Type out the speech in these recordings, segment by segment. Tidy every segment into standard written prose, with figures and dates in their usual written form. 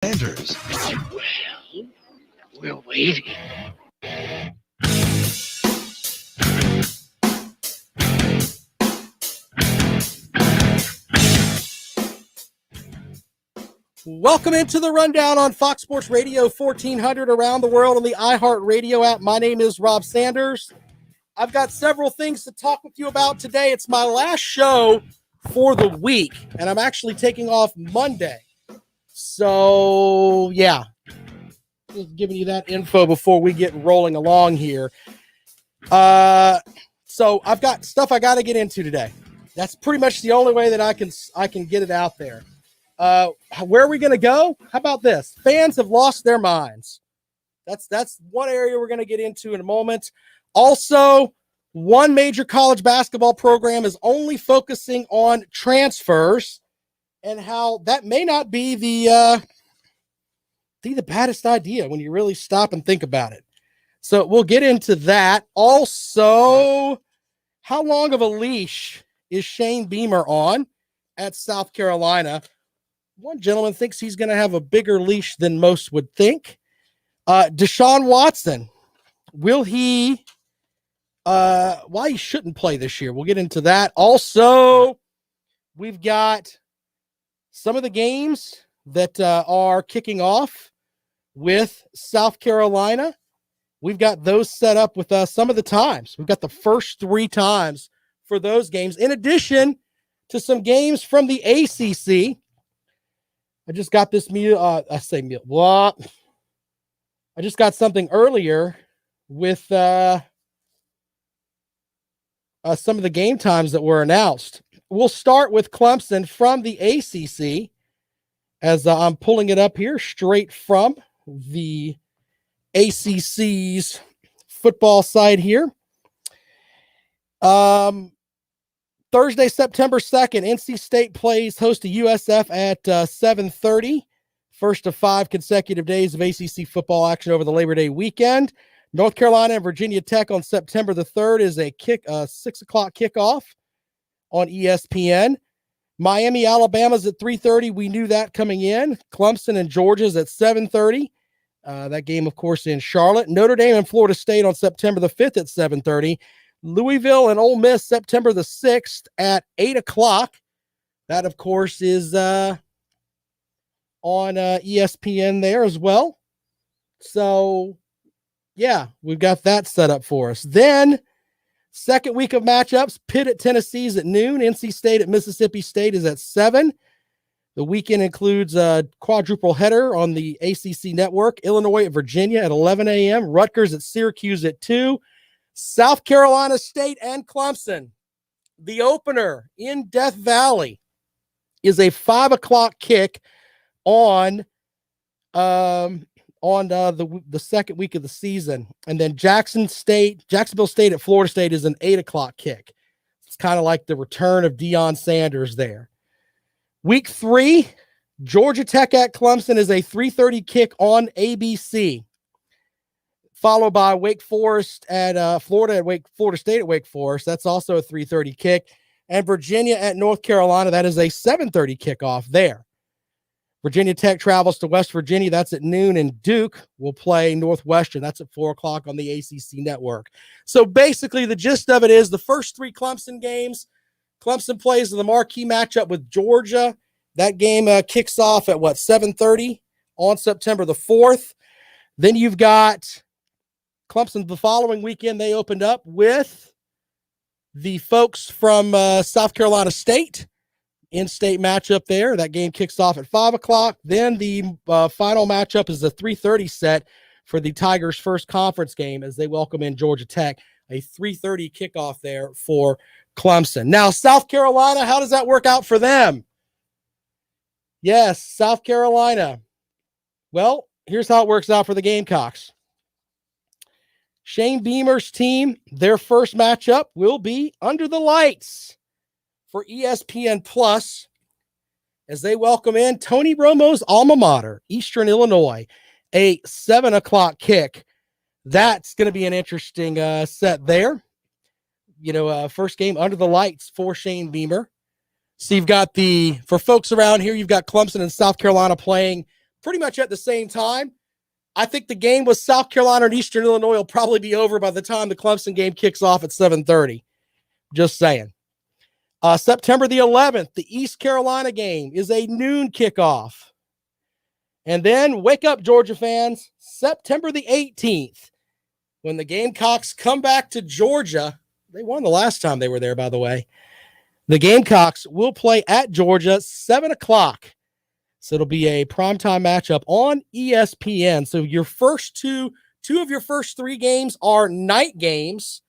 Sanders. Well, we're waiting. Welcome into the rundown on Fox Sports Radio 1400 around the world on the iHeartRadio app. My name is Rob Sanders. I've got several things to talk with you about today. It's my last show for the week, and I'm actually taking off Monday. So, yeah, just giving you that info before we get rolling along here. So I've got stuff I got to get into today. That's pretty much the only way that I can get it out there. Where are we going to go? How about this? Fans have lost their minds. That's one area we're going to get into in a moment. Also, one major college basketball program is only focusing on transfers and how that may not be the baddest idea when you really stop and think about it. So we'll get into that. Also, how long of a leash is Shane Beamer on at South Carolina? One gentleman thinks he's going to have a bigger leash than most would think. Deshaun Watson, will he, why he shouldn't play this year? We'll get into that. Also, we've got some of the games that are kicking off with South Carolina. We've got those set up with some of the times. We've got the first 3 times for those games, in addition to some games from the ACC. I just got this I just got something earlier with some of the game times that were announced. We'll start with Clemson from the ACC, as I'm pulling it up here straight from the ACC's football site here. Thursday, September 2nd, NC State plays host to USF at 7:30. First of 5 consecutive days of ACC football action over the Labor Day weekend. North Carolina and Virginia Tech on September the 3rd is a 6 o'clock kickoff on ESPN. Miami, Alabama's at 3:30. We knew that coming in. Clemson and Georgia's at 7:30. That game, of course, in Charlotte. Notre Dame and Florida State on September the 5th at 7:30. Louisville and Ole Miss September the 6th at 8 o'clock. That, of course, is on ESPN there as well. So, yeah, we've got that set up for us. Then, second week of matchups, Pitt at Tennessee's at noon. NC State at Mississippi State is at 7. The weekend includes a quadruple header on the ACC network. Illinois at Virginia at 11 a.m. Rutgers at Syracuse at 2. South Carolina State and Clemson. The opener in Death Valley is a 5 o'clock kick on the second week of the season. And then Jacksonville State at Florida State is an 8 o'clock kick. It's kind of like the return of Deion Sanders there. Week 3, Georgia Tech at Clemson is a 3:30 kick on ABC. Followed by Wake Forest at Florida State at Wake Forest. That's also a 3:30 kick. And Virginia at North Carolina, that is a 7:30 kickoff there. Virginia Tech travels to West Virginia. That's at noon. And Duke will play Northwestern. That's at 4 o'clock on the ACC network. So basically the gist of it is the first 3 Clemson games, Clemson plays in the marquee matchup with Georgia. That game kicks off at 7:30 on September the 4th. Then you've got Clemson the following weekend. They opened up with the folks from South Carolina State, in-state matchup there. That game kicks off at 5 o'clock. Then the final matchup is a 3:30 set for the Tigers' first conference game as they welcome in Georgia Tech. A 3:30 kickoff there for Clemson. Now, South Carolina, how does that work out for them? Yes, South Carolina. Well, here's how it works out for the Gamecocks. Shane Beamer's team, their first matchup will be under the lights for ESPN Plus as they welcome in Tony Romo's alma mater, Eastern Illinois, a 7 o'clock kick. That's going to be an interesting set there. First game under the lights for Shane Beamer. So you've got for folks around here, you've got Clemson and South Carolina playing pretty much at the same time. I think the game with South Carolina and Eastern Illinois will probably be over by the time the Clemson game kicks off at 7:30. Just saying. September the 11th, the East Carolina game is a noon kickoff. And then wake up, Georgia fans, September the 18th, when the Gamecocks come back to Georgia. They won the last time they were there, by the way. The Gamecocks will play at Georgia, 7 o'clock. So it'll be a primetime matchup on ESPN. So your first two of your first three games are night games.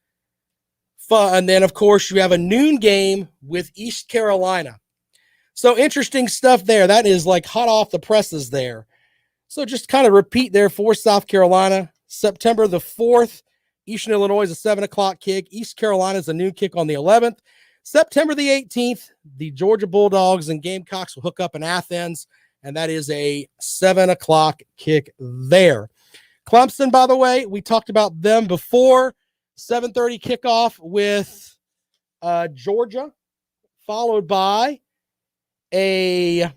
And then, of course, you have a noon game with East Carolina. So interesting stuff there. That is like hot off the presses there. So just kind of repeat there for South Carolina. September the 4th, Eastern Illinois is a 7 o'clock kick. East Carolina is a noon kick on the 11th. September the 18th, the Georgia Bulldogs and Gamecocks will hook up in Athens, and that is a 7 o'clock kick there. Clemson, by the way, we talked about them before. 7:30 kickoff with Georgia, followed by a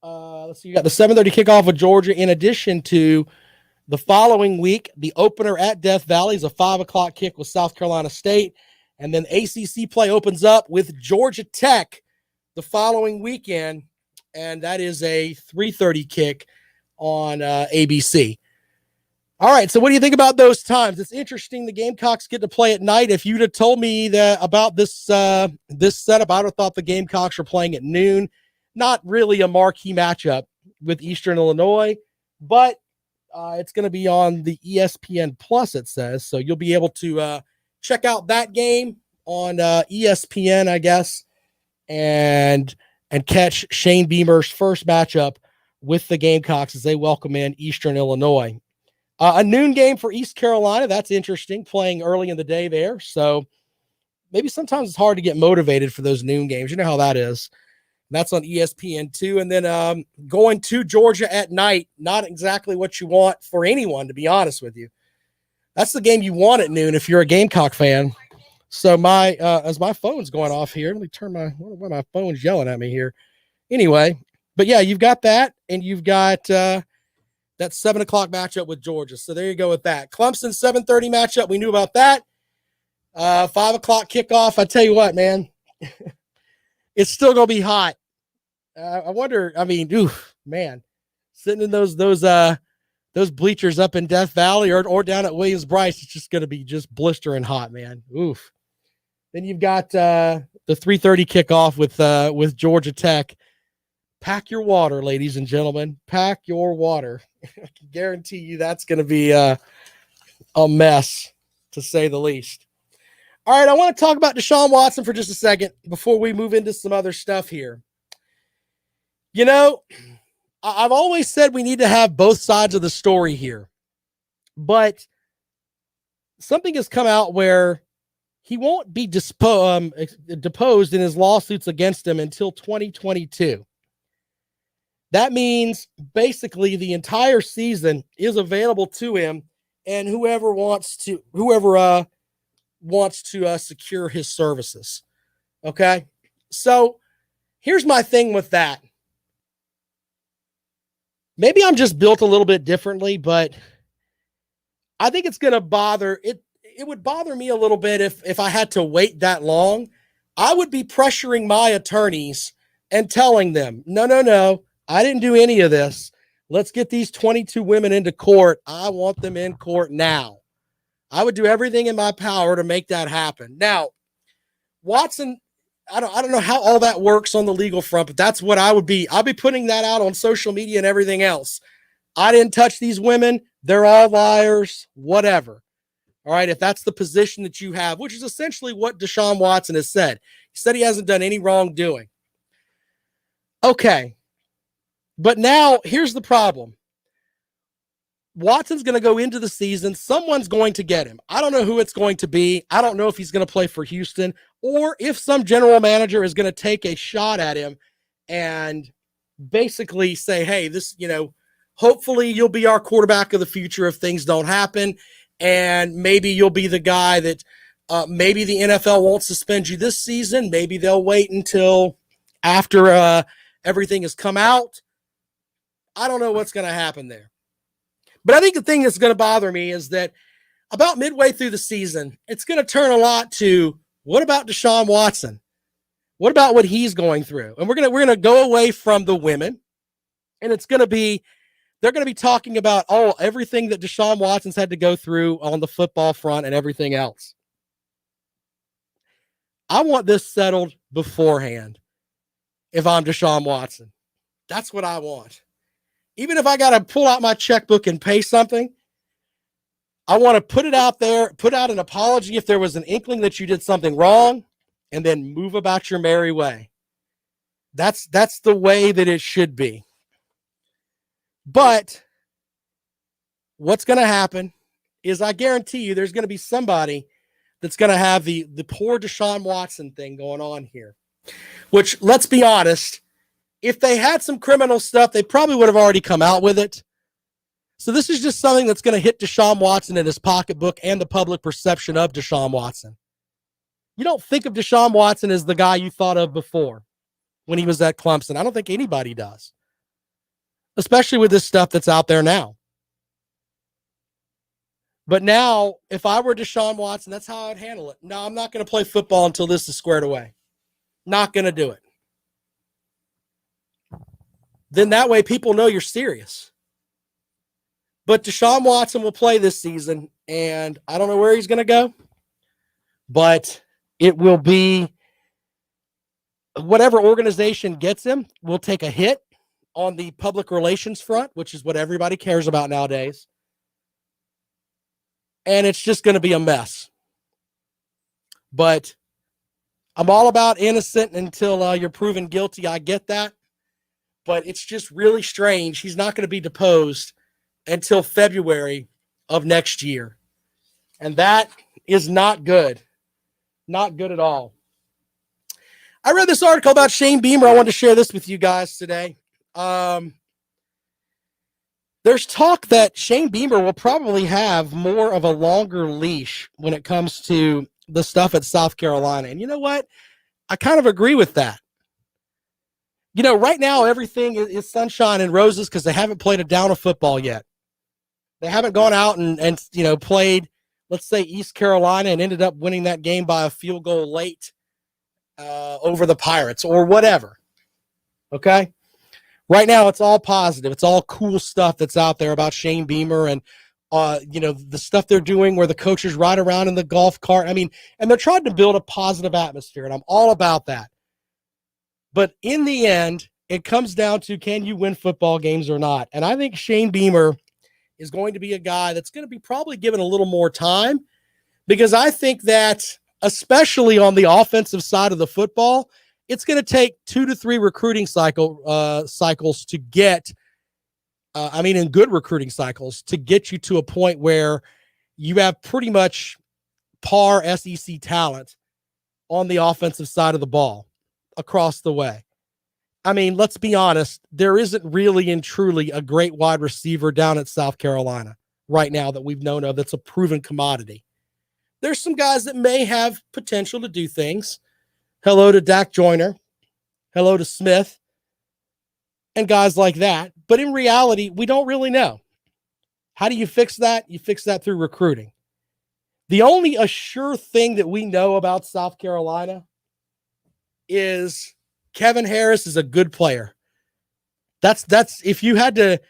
let's see, you got the 7:30 kickoff with Georgia, in addition to the following week, the opener at Death Valley is a 5 o'clock kick with South Carolina State. And then ACC play opens up with Georgia Tech the following weekend, and that is a 3:30 kick on ABC. All right, so what do you think about those times? It's interesting the Gamecocks get to play at night. If you'd have told me that about this this setup, I would have thought the Gamecocks were playing at noon. Not really a marquee matchup with Eastern Illinois, but it's going to be on the ESPN Plus, it says. So you'll be able to check out that game on ESPN, I guess, and catch Shane Beamer's first matchup with the Gamecocks as they welcome in Eastern Illinois. A noon game for East Carolina. That's interesting, playing early in the day there. So maybe sometimes it's hard to get motivated for those noon games. You know how that is. That's on ESPN2. And then going to Georgia at night, not exactly what you want for anyone, to be honest with you. That's the game you want at noon if you're a Gamecock fan. So my as my phone's going off here, let me turn my phone's yelling at me here. Anyway, but yeah, you've got that, and you've got that 7 o'clock matchup with Georgia. So there you go with that. Clemson 7:30 matchup. We knew about that. 5 o'clock kickoff. I tell you what, man, it's still gonna be hot. I wonder. I mean, oof, man, sitting in those bleachers up in Death Valley or down at Williams-Brice, it's just gonna be just blistering hot, man. Oof. Then you've got the 3:30 kickoff with Georgia Tech. Pack your water, ladies and gentlemen. Pack your water. I can guarantee you that's going to be a mess, to say the least. All right, I want to talk about Deshaun Watson for just a second before we move into some other stuff here. You know, I've always said we need to have both sides of the story here, but something has come out where he won't be deposed in his lawsuits against him until 2022. That means basically the entire season is available to him, and whoever wants to secure his services. Okay, so here's my thing with that. Maybe I'm just built a little bit differently, but I think it's going to bother it. It would bother me a little bit if I had to wait that long. I would be pressuring my attorneys and telling them, no, I didn't do any of this. Let's get these 22 women into court. I want them in court now. I would do everything in my power to make that happen. Now, Watson, I don't know how all that works on the legal front, but that's what I would be. I'll be putting that out on social media and everything else. I didn't touch these women. They're all liars, whatever. All right, if that's the position that you have, which is essentially what Deshaun Watson has said. He said he hasn't done any wrongdoing. Okay, but now here's the problem. Watson's going to go into the season. Someone's going to get him. I don't know who it's going to be. I don't know if he's going to play for Houston or if some general manager is going to take a shot at him and basically say, hey, hopefully you'll be our quarterback of the future if things don't happen. And maybe you'll be the guy that maybe the NFL won't suspend you this season. Maybe they'll wait until after everything has come out. I don't know what's going to happen there. But I think the thing that's going to bother me is that about midway through the season, it's going to turn a lot to what about Deshaun Watson? What about what he's going through? And we're going to go away from the women, and it's going to be they're going to be talking about everything that Deshaun Watson's had to go through on the football front and everything else. I want this settled beforehand. If I'm Deshaun Watson, that's what I want. Even if I got to pull out my checkbook and pay something, I want to put it out there, put out an apology if there was an inkling that you did something wrong, and then move about your merry way. That's the way that it should be. But what's going to happen is I guarantee you there's going to be somebody that's going to have the poor Deshaun Watson thing going on here, which, let's be honest, if they had some criminal stuff, they probably would have already come out with it. So this is just something that's going to hit Deshaun Watson in his pocketbook and the public perception of Deshaun Watson. You don't think of Deshaun Watson as the guy you thought of before when he was at Clemson. I don't think anybody does, especially with this stuff that's out there now. But now, if I were Deshaun Watson, that's how I'd handle it. No, I'm not going to play football until this is squared away. Not going to do it. Then that way people know you're serious. But Deshaun Watson will play this season, and I don't know where he's going to go, but it will be whatever organization gets him will take a hit on the public relations front, which is what everybody cares about nowadays. And it's just going to be a mess. But I'm all about innocent until you're proven guilty. I get that. But it's just really strange. He's not going to be deposed until February of next year. And that is not good. Not good at all. I read this article about Shane Beamer. I wanted to share this with you guys today. There's talk that Shane Beamer will probably have more of a longer leash when it comes to the stuff at South Carolina. And you know what? I kind of agree with that. You know, right now, everything is sunshine and roses because they haven't played a down of football yet. They haven't gone out and played, let's say, East Carolina and ended up winning that game by a field goal late over the Pirates or whatever. Okay? Right now, it's all positive. It's all cool stuff that's out there about Shane Beamer and, the stuff they're doing where the coaches ride around in the golf cart. I mean, and they're trying to build a positive atmosphere, and I'm all about that. But in the end, it comes down to, can you win football games or not? And I think Shane Beamer is going to be a guy that's going to be probably given a little more time, because I think that, especially on the offensive side of the football, it's going to take 2 to 3 recruiting cycles to get, in good recruiting cycles, to get you to a point where you have pretty much par SEC talent on the offensive side of the ball across the way. I mean, let's be honest, there isn't really and truly a great wide receiver down at South Carolina right now that we've known of that's a proven commodity. There's some guys that may have potential to do things. Hello to Dak Joyner. Hello to Smith. And guys like that. But in reality, we don't really know. How do you fix that? You fix that through recruiting. The only sure thing that we know about South Carolina is Kevin Harris is a good player. That's if you had to,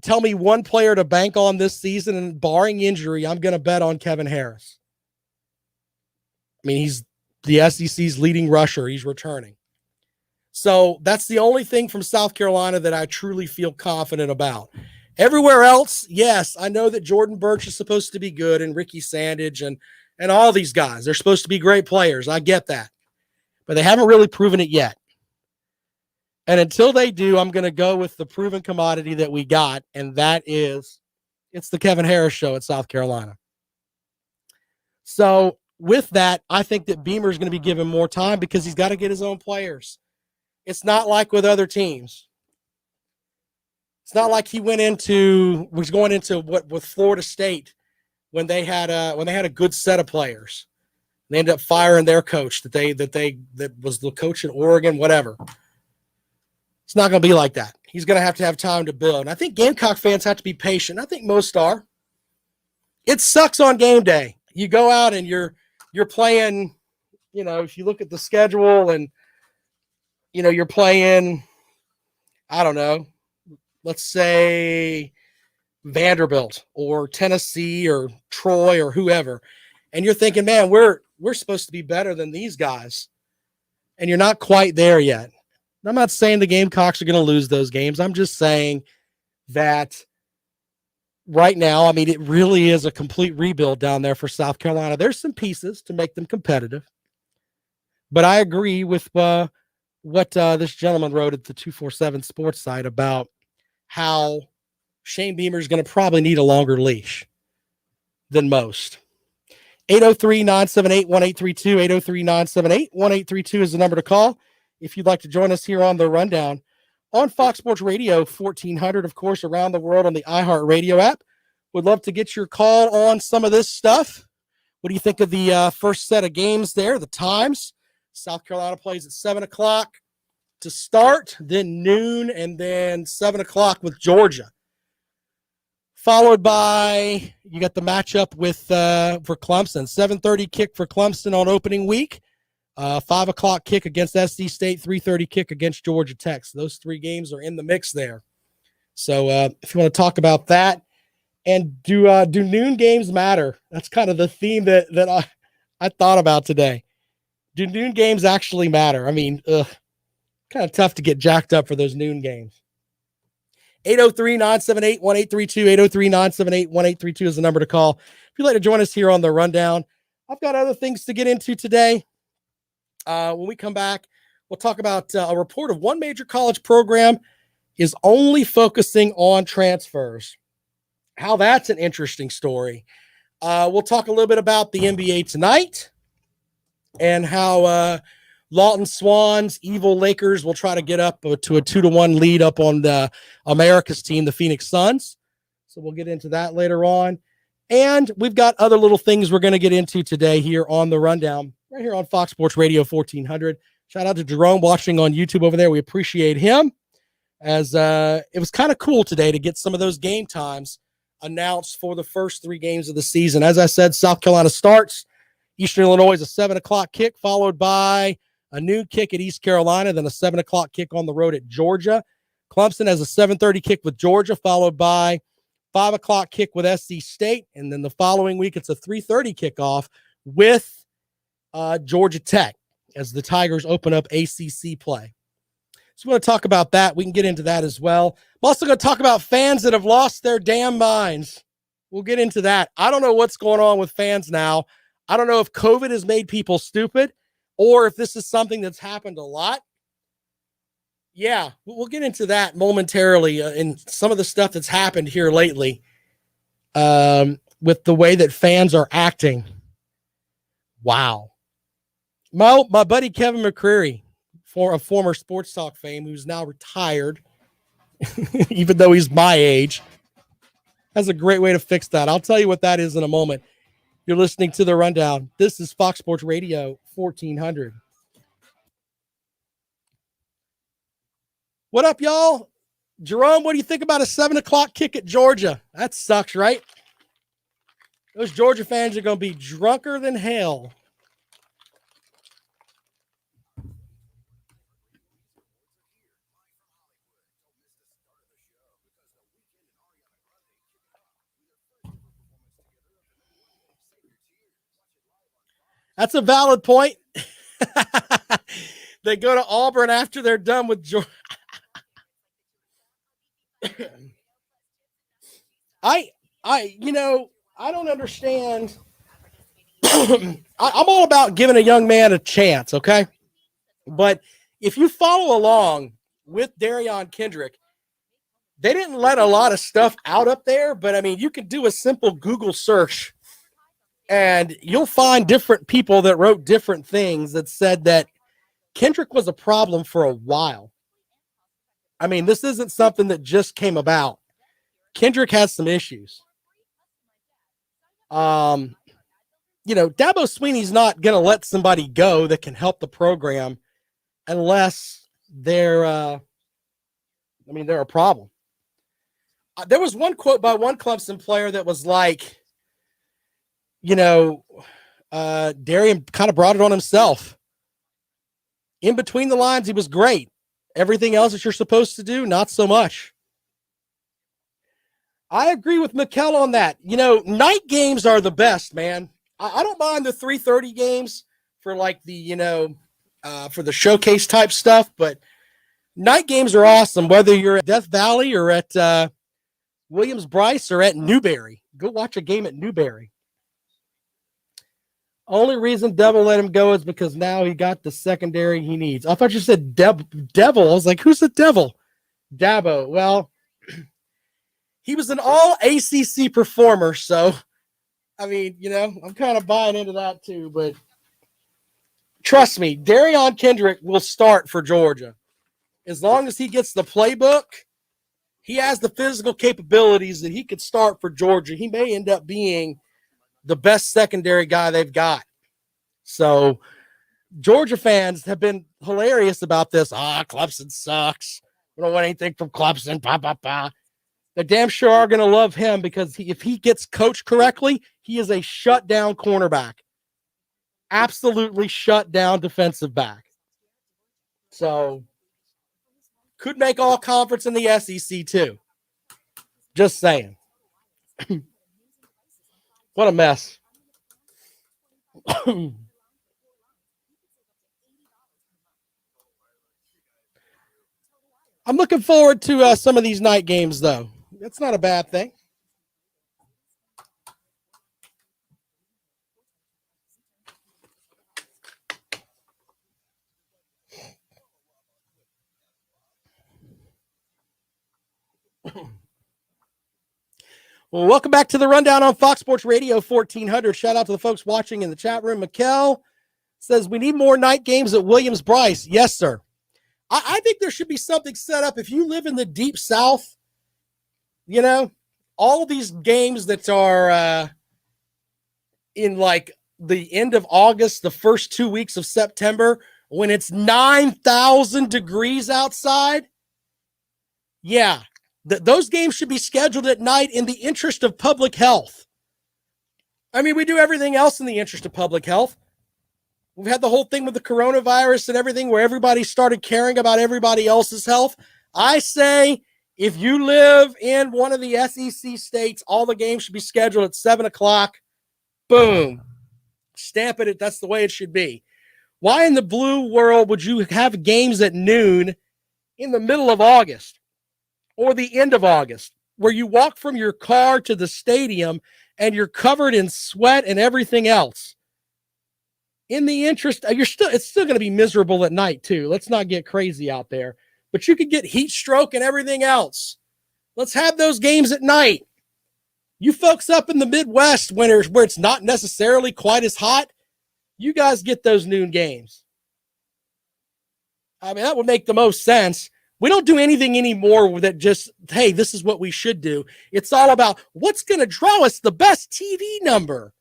tell me one player to bank on this season, and barring injury, I'm going to bet on Kevin Harris. I mean, he's the SEC's leading rusher. He's returning. So that's the only thing from South Carolina that I truly feel confident about. Everywhere else, yes, I know that Jordan Burch is supposed to be good, and Ricky Sandage and all these guys. They're supposed to be great players. I get that. But they haven't really proven it yet. And until they do, I'm going to go with the proven commodity that we got, and that is, it's the Kevin Harris show at South Carolina. So with that, I think that Beamer is going to be given more time because he's got to get his own players. It's not like with other teams. It's not like he was going into with Florida State when they had a good set of players. They ended up firing their coach that was the coach in Oregon, whatever. It's not going to be like that. he's going to have time to build. And I think Gamecock fans have to be patient. I think most are. It sucks on game day. You go out and you're playing, if you look at the schedule and, you're playing, I don't know, let's say Vanderbilt or Tennessee or Troy or whoever. And you're thinking, man, we're supposed to be better than these guys. And you're not quite there yet. I'm not saying the Gamecocks are going to lose those games. I'm just saying that right now, I mean, it really is a complete rebuild down there for South Carolina. There's some pieces to make them competitive. But I agree with what this gentleman wrote at the 247 Sports site about how Shane Beamer is going to probably need a longer leash than most. 803-978-1832, 803-978-1832 is the number to call if you'd like to join us here on The Rundown on Fox Sports Radio 1400, of course, around the world on the iHeartRadio app. Would love to get your call on some of this stuff. What do you think of the first set of games there, the times? South Carolina plays at 7 o'clock to start, then noon, and then 7 o'clock with Georgia. Followed by, you got the matchup with for Clemson. 7:30 kick for Clemson on opening week. 5 o'clock kick against SC State, 3:30 kick against Georgia Tech. So those three games are in the mix there. So if you want to talk about that, and do noon games matter? That's kind of the theme that I thought about today. Do noon games actually matter? I mean, kind of tough to get jacked up for those noon games. 803-978-1832, 803-978-1832 is the number to call. If you'd like to join us here on The Rundown, I've got other things to get into today. When we come back, we'll talk about a report of one major college program is only focusing on transfers. How that's an interesting story. We'll talk a little bit about the NBA tonight and how Lawton Swans, evil Lakers, will try to get up to a 2-1 lead up on the America's team, the Phoenix Suns. So we'll get into that later on. And we've got other little things we're going to get into today here on The Rundown, right here on Fox Sports Radio 1400. Shout out to Jerome watching on YouTube over there. We appreciate him, as it was kind of cool today to get some of those game times announced for the first three games of the season. As I said, South Carolina starts. Eastern Illinois is a 7 o'clock kick, followed by a noon kick at East Carolina, then a 7 o'clock kick on the road at Georgia. Clemson has a 7:30 kick with Georgia, followed by 5 o'clock kick with SC State. And then the following week, it's a 3:30 kickoff with Georgia Tech as the Tigers open up ACC play. So we want to talk about that. We can get into that as well. I'm also going to talk about fans that have lost their damn minds. We'll get into that. I don't know what's going on with fans now. I don't know if COVID has made people stupid or if this is something that's happened a lot. Yeah, we'll get into that momentarily in some of the stuff that's happened here lately with the way that fans are acting. Wow. My buddy Kevin McCreary, for a former Sports Talk fame who's now retired, even though he's my age, has a great way to fix that. I'll tell you what that is in a moment. You're listening to The Rundown. This is Fox Sports Radio 1400. What up, y'all? Jerome, what do you think about a 7 o'clock kick at Georgia? That sucks, right? Those Georgia fans are going to be drunker than hell. That's a valid point. They go to Auburn after they're done with Georgia. I don't understand. I'm all about giving a young man a chance, okay? But if you follow along with Darion Kendrick, they didn't let a lot of stuff out up there, but I mean, you can do a simple Google search and you'll find different people that wrote different things that said that Kendrick was a problem for a while. I mean, this isn't something that just came about. Kendrick has some issues. Dabo Swinney's not going to let somebody go that can help the program unless they're I mean, they're a problem. There was one quote by one Clemson player that was like, Darian kind of brought it on himself. In between the lines, he was great. Everything else that you're supposed to do, not so much. I agree with Mikkel on that. Night games are the best, man. I don't mind the 3:30 games for like the, for the showcase type stuff, but night games are awesome, whether you're at Death Valley or at Williams-Brice or at Newberry. Go watch a game at Newberry. Only reason Devil let him go is because now he got the secondary he needs. I thought you said Devil. I was like, who's the Devil? Dabo. Well, he was an all ACC performer, so I mean, I'm kind of buying into that too. But trust me, Darion Kendrick will start for Georgia as long as he gets the playbook. He has the physical capabilities that he could start for Georgia. He may end up being the best secondary guy they've got. So Georgia fans have been hilarious about this. Clemson sucks. We don't want anything from Clemson. Bah, bah, bah. They damn sure are going to love him because if he gets coached correctly, he is a shutdown cornerback. Absolutely shut down defensive back. So could make all conference in the SEC too. Just saying. What a mess. I'm looking forward to some of these night games, though. That's not a bad thing. Well, welcome back to the Rundown on Fox Sports Radio 1400. Shout out to the folks watching in the chat room. Mikkel says, we need more night games at Williams-Brice. Yes, sir. I think there should be something set up. If you live in the deep South, all of these games that are in like the end of August, the first 2 weeks of September, when it's 9,000 degrees outside, yeah. Those games should be scheduled at night in the interest of public health. I mean, we do everything else in the interest of public health. We've had the whole thing with the coronavirus and everything where everybody started caring about everybody else's health. I say if you live in one of the SEC states, all the games should be scheduled at 7 o'clock. Boom. Stamp it. That's the way it should be. Why in the blue world would you have games at noon in the middle of August? Or the end of August, where you walk from your car to the stadium and you're covered in sweat and everything else. In the interest, it's still going to be miserable at night too. Let's not get crazy out there. But you could get heat stroke and everything else. Let's have those games at night. You folks up in the Midwest, where it's not necessarily quite as hot, you guys get those noon games. I mean, that would make the most sense. We don't do anything anymore that just, hey, this is what we should do. It's all about what's going to draw us the best TV number.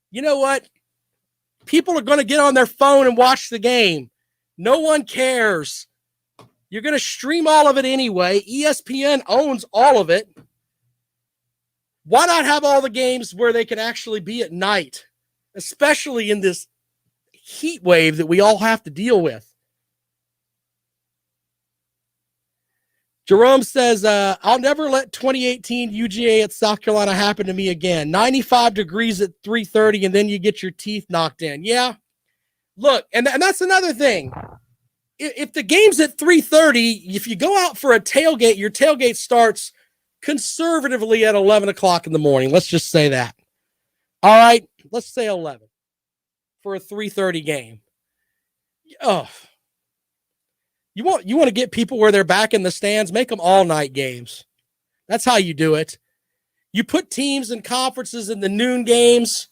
You know what? People are going to get on their phone and watch the game. No one cares. You're going to stream all of it anyway. ESPN owns all of it. Why not have all the games where they can actually be at night, especially in this heat wave that we all have to deal with? Jerome says, I'll never let 2018 UGA at South Carolina happen to me again. 95 degrees at 3:30, and then you get your teeth knocked in. Yeah. Look, and that's another thing. If the game's at 3:30, if you go out for a tailgate, your tailgate starts conservatively at 11 o'clock in the morning. Let's just say that. All right. Let's say 11 for a 3:30 game. Oh. You want to get people where they're back in the stands, make them all night games. That's how you do it. You put teams and conferences in the noon games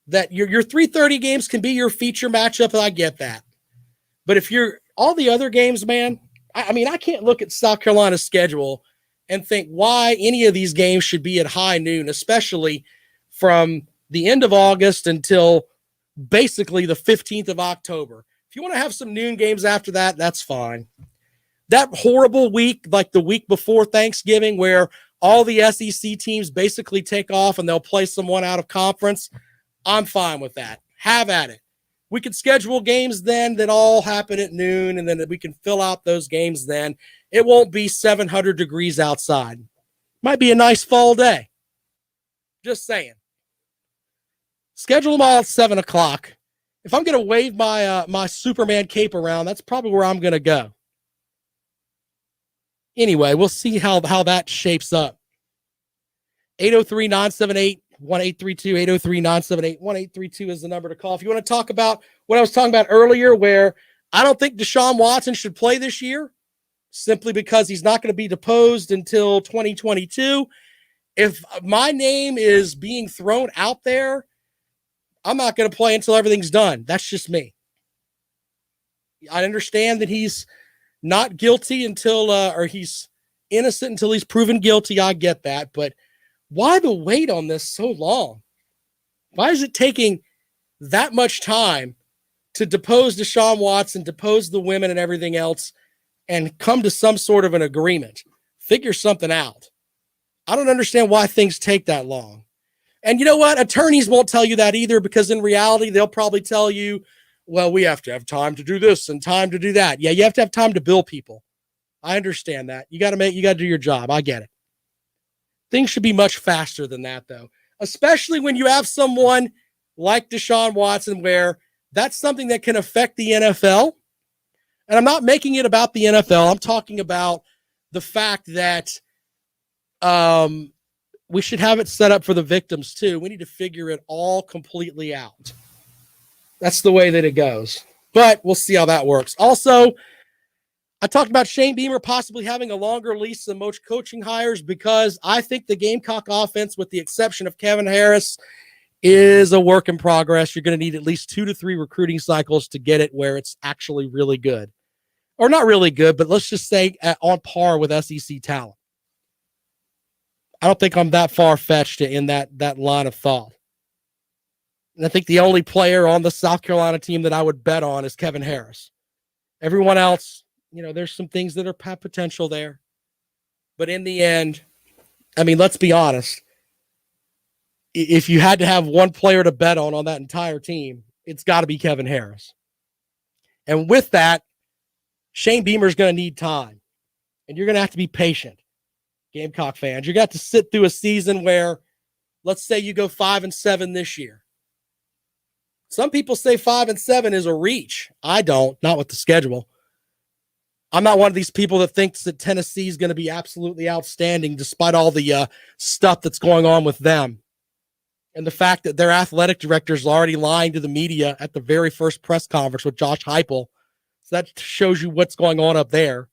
that your 3:30 games can be your feature matchup, and I get that. But if you're all the other games, man, I mean, I can't look at South Carolina's schedule and think why any of these games should be at high noon, especially from the end of August until basically the 15th of October. If you want to have some noon games after that, that's fine. that horrible week, like the week before Thanksgiving, where all the SEC teams basically take off and they'll play someone out of conference, I'm fine with that. Have at it. We can schedule games then that all happen at noon, and then we can fill out those games then. It won't be 700 degrees outside. Might be a nice fall day. Just saying. Schedule them all at 7 o'clock. If I'm going to wave my Superman cape around, that's probably where I'm going to go. Anyway, we'll see how that shapes up. 803-978-1832, 803-978-1832 is the number to call. If you want to talk about what I was talking about earlier, where I don't think Deshaun Watson should play this year simply because he's not going to be deposed until 2022. If my name is being thrown out there, I'm not going to play until everything's done. That's just me. I understand that he's not guilty until, or he's innocent until he's proven guilty. I get that. But why the wait on this so long? Why is it taking that much time to depose Deshaun Watson, depose the women and everything else, and come to some sort of an agreement? Figure something out. I don't understand why things take that long. And you know what? Attorneys won't tell you that either, because in reality, they'll probably tell you, well, we have to have time to do this and time to do that. Yeah, you have to have time to bill people. I understand that. You got to do your job. I get it. Things should be much faster than that, though, especially when you have someone like Deshaun Watson, where that's something that can affect the NFL. And I'm not making it about the NFL. I'm talking about the fact that we should have it set up for the victims too. We need to figure it all completely out. That's the way that it goes. But we'll see how that works. Also, I talked about Shane Beamer possibly having a longer lease than most coaching hires, because I think the Gamecock offense, with the exception of Kevin Harris, is a work in progress. You're going to need at least 2 to 3 recruiting cycles to get it where it's actually really good. Or not really good, but let's just say on par with SEC talent. I don't think I'm that far-fetched in that line of thought. And I think the only player on the South Carolina team that I would bet on is Kevin Harris. Everyone else, there's some things that have potential there. But in the end, I mean, let's be honest. If you had to have one player to bet on that entire team, it's got to be Kevin Harris. And with that, Shane Beamer's going to need time. And you're going to have to be patient, Gamecock fans. You're going to have to sit through a season where, let's say you go 5-7 this year. Some people say 5-7 is a reach. I don't, not with the schedule. I'm not one of these people that thinks that Tennessee is going to be absolutely outstanding despite all the stuff that's going on with them. And the fact that their athletic director is already lying to the media at the very first press conference with Josh Heupel. So that shows you what's going on up there.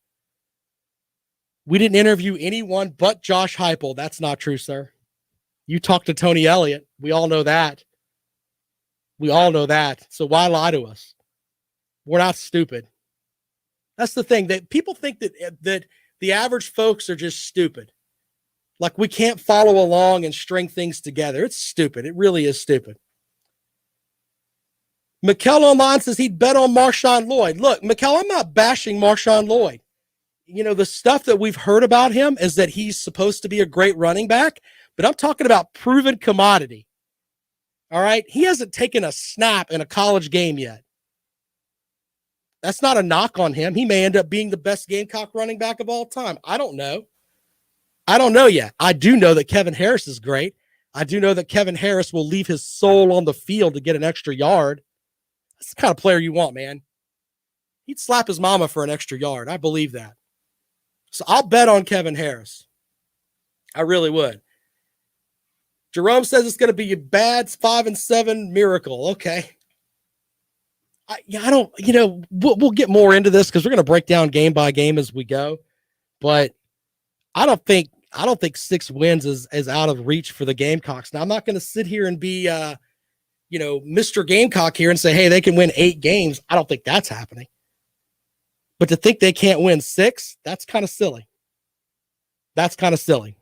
We didn't interview anyone but Josh Heupel. That's not true, sir. You talked to Tony Elliott. We all know that. We all know that. So why lie to us? We're not stupid. That's the thing. That people think that the average folks are just stupid. Like we can't follow along and string things together. It's stupid. It really is stupid. Mikkel online says he'd bet on Marshawn Lloyd. Look, Mikkel, I'm not bashing Marshawn Lloyd. The stuff that we've heard about him is that he's supposed to be a great running back, but I'm talking about proven commodity. All right? He hasn't taken a snap in a college game yet. That's not a knock on him. He may end up being the best Gamecock running back of all time. I don't know. I don't know yet. I do know that Kevin Harris is great. I do know that Kevin Harris will leave his soul on the field to get an extra yard. That's the kind of player you want, man. He'd slap his mama for an extra yard. I believe that. So I'll bet on Kevin Harris. I really would. Jerome says it's going to be a bad 5-7 miracle. Okay. I don't, we'll get more into this because we're going to break down game by game as we go. But I don't think 6 wins is out of reach for the Gamecocks. Now, I'm not going to sit here and be, Mr. Gamecock here and say, hey, they can win 8 games. I don't think that's happening. But to think they can't win 6, that's kind of silly. That's kind of silly.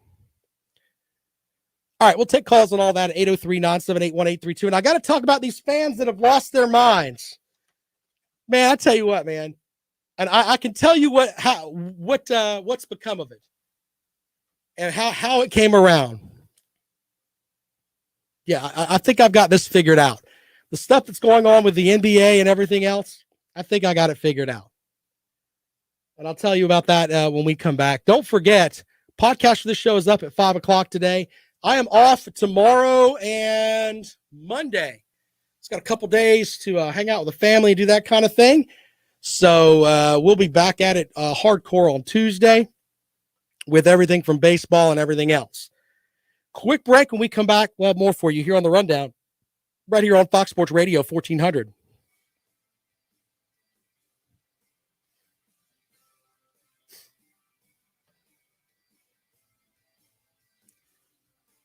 All right, we'll take calls on all that at 803-978-1832. And I got to talk about these fans that have lost their minds. Man, I tell you what, man. And I can tell you what's become of it and how it came around. Yeah, I think I've got this figured out. The stuff that's going on with the NBA and everything else, I think I got it figured out. And I'll tell you about that when we come back. Don't forget, podcast for this show is up at 5 o'clock today. I am off tomorrow and Monday. It's got a couple days to hang out with the family and do that kind of thing. So we'll be back at it hardcore on Tuesday with everything from baseball and everything else. Quick break. When we come back, we'll have more for you here on the Rundown, right here on Fox Sports Radio 1400.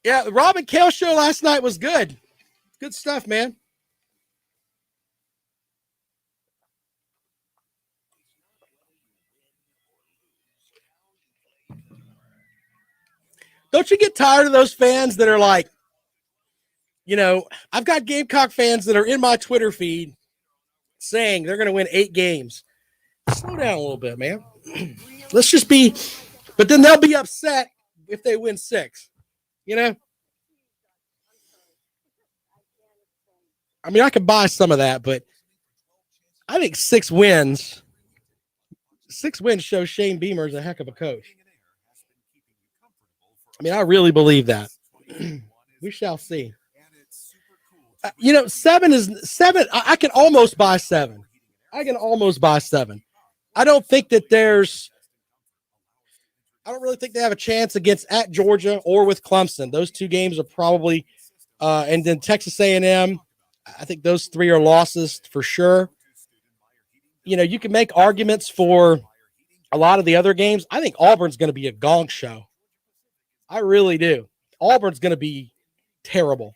Yeah, the Rob and Kale show last night was good. Good stuff, man. Don't you get tired of those fans that are like, I've got Gamecock fans that are in my Twitter feed saying they're going to win 8 games. Slow down a little bit, man. Let's just be, but then they'll be upset if they win 6, I mean, I could buy some of that, but I think 6 wins shows Shane Beamer is a heck of a coach. I mean, I really believe that. We shall see. 7 is 7. I can almost buy 7. I don't think that I don't really think they have a chance against at Georgia or with Clemson. Those 2 games are probably, and then Texas A&M. I think those 3 are losses for sure. You can make arguments for a lot of the other games. I think Auburn's going to be a gong show. I really do. Auburn's going to be terrible.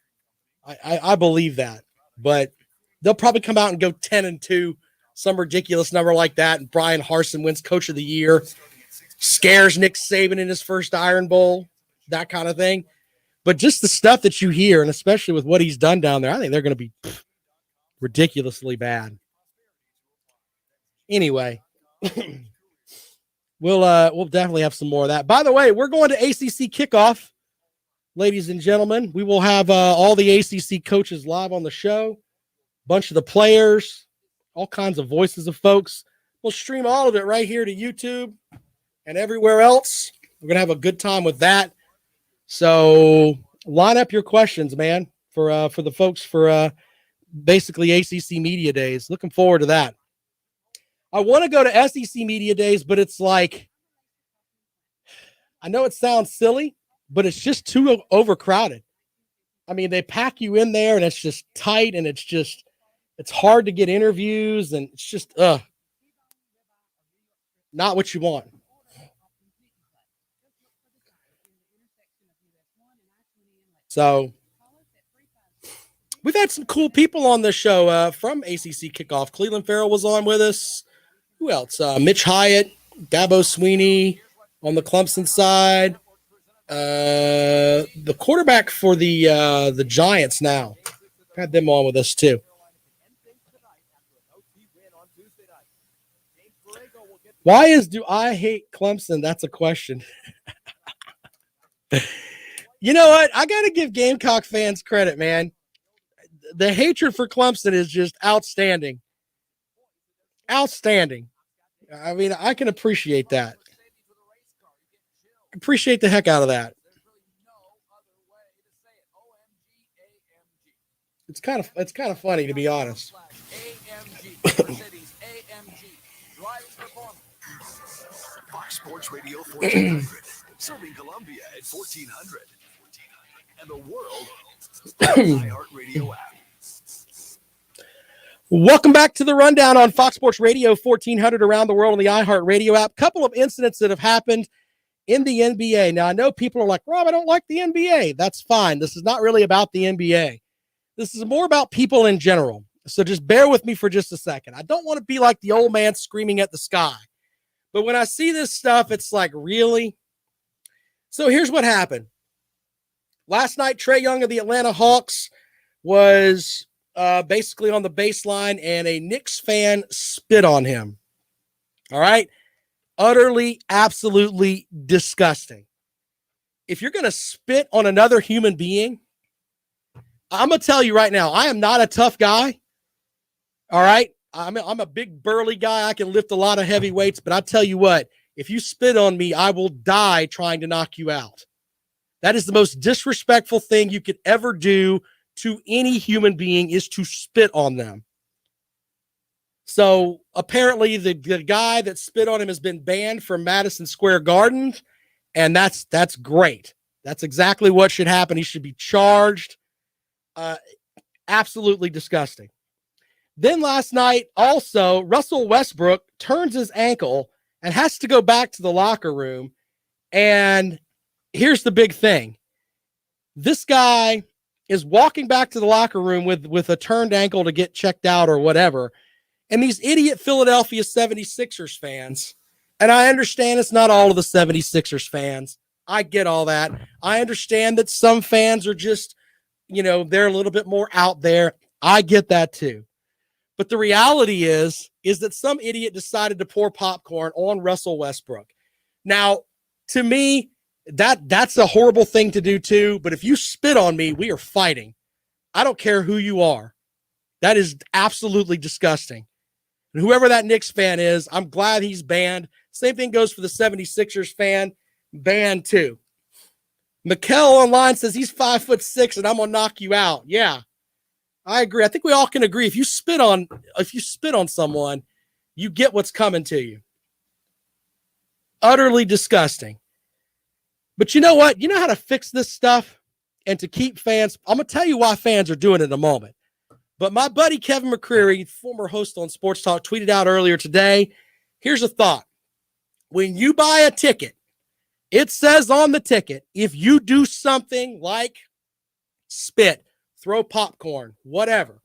I believe that, but they'll probably come out and go 10-2, some ridiculous number like that. And Brian Harsin wins Coach of the Year, scares Nick Saban in his first Iron Bowl, that kind of thing. But just the stuff that you hear, and especially with what he's done down there, I think they're going to be ridiculously bad. Anyway, we'll definitely have some more of that. By the way, we're going to ACC kickoff. Ladies and gentlemen, we will have all the ACC coaches live on the show, bunch of the players, all kinds of voices of folks. We'll stream all of it right here to YouTube and everywhere else. We're going to have a good time with that. So line up your questions, man, for the folks for basically ACC Media Days. Looking forward to that. I want to go to SEC Media Days, but it's like, I know it sounds silly, but it's just too overcrowded. I mean, they pack you in there and it's just tight and it's hard to get interviews and it's just, not what you want. So we've had some cool people on the show from ACC Kickoff. Cleveland Farrell was on with us. Who else? Mitch Hyatt, Dabo Sweeney on the Clemson side. The quarterback for the Giants now. Had them on with us too. Do I hate Clemson? That's a question. You know what? I got to give Gamecock fans credit, man. The hatred for Clemson is just outstanding. Outstanding. I mean, I can appreciate that. Appreciate the heck out of that. It's kind of funny, to be honest. Fox Sports Radio 1400, serving Columbia at 1400, and the world iHeartRadio app. Welcome back to the Rundown on Fox Sports Radio 1400 around the world on the iHeartRadio app. Couple of incidents that have happened in the NBA. Now, I know people are like, Rob, I don't like the NBA. That's fine. This is not really about the NBA. This is more about people in general. So just bear with me for just a second. I don't want to be like the old man screaming at the sky. But when I see this stuff, it's like, really? So here's what happened. Last night, Trae Young of the Atlanta Hawks was basically on the baseline, and a Knicks fan spit on him. All right. Utterly, absolutely disgusting. If you're going to spit on another human being, I'm going to tell you right now, I am not a tough guy. All right. I'm a big burly guy. I can lift a lot of heavy weights, but I tell you what, if you spit on me, I will die trying to knock you out. That is the most disrespectful thing you could ever do to any human being, is to spit on them. So apparently the guy that spit on him has been banned from Madison Square Garden, and that's great. That's exactly what should happen. He should be charged. Absolutely disgusting. Then last night, also, Russell Westbrook turns his ankle and has to go back to the locker room. And here's the big thing. This guy is walking back to the locker room with a turned ankle to get checked out or whatever. And these idiot Philadelphia 76ers fans, and I understand it's not all of the 76ers fans. I get all that. I understand that some fans are just, they're a little bit more out there. I get that too. But the reality is that some idiot decided to pour popcorn on Russell Westbrook. Now, to me, that's a horrible thing to do too. But if you spit on me, we are fighting. I don't care who you are. That is absolutely disgusting. And whoever that Knicks fan is, I'm glad he's banned. Same thing goes for the 76ers fan, banned too. Mikkel online says he's 5'6" and I'm gonna knock you out. Yeah, I agree. I think we all can agree. If you spit on someone, you get what's coming to you. Utterly disgusting. But you know what? You know how to fix this stuff and to keep fans. I'm gonna tell you why fans are doing it in a moment. But my buddy Kevin McCreary, former host on Sports Talk, tweeted out earlier today. Here's a thought. When you buy a ticket, it says on the ticket, if you do something like spit, throw popcorn, whatever,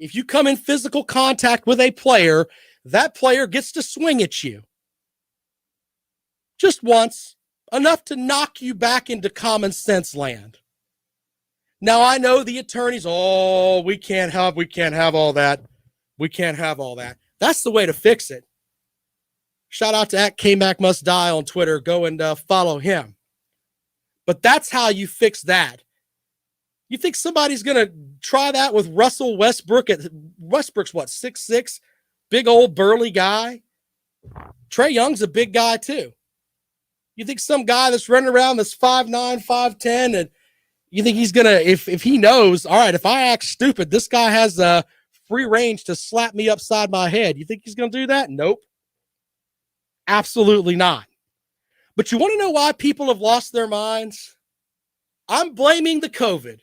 if you come in physical contact with a player, that player gets to swing at you. Just once, enough to knock you back into common sense land. Now, I know the attorneys, we can't have all that. We can't have all that. That's the way to fix it. Shout out to @KMac on Twitter. Go and follow him. But that's how you fix that. You think somebody's going to try that with Russell Westbrook? Westbrook's what, 6'6", big old burly guy? Trae Young's a big guy too. You think some guy that's running around that's 5'9", 5'10", and you think he's going to, if he knows, all right, if I act stupid, this guy has free range to slap me upside my head. You think he's going to do that? Nope. Absolutely not. But you want to know why people have lost their minds? I'm blaming the COVID.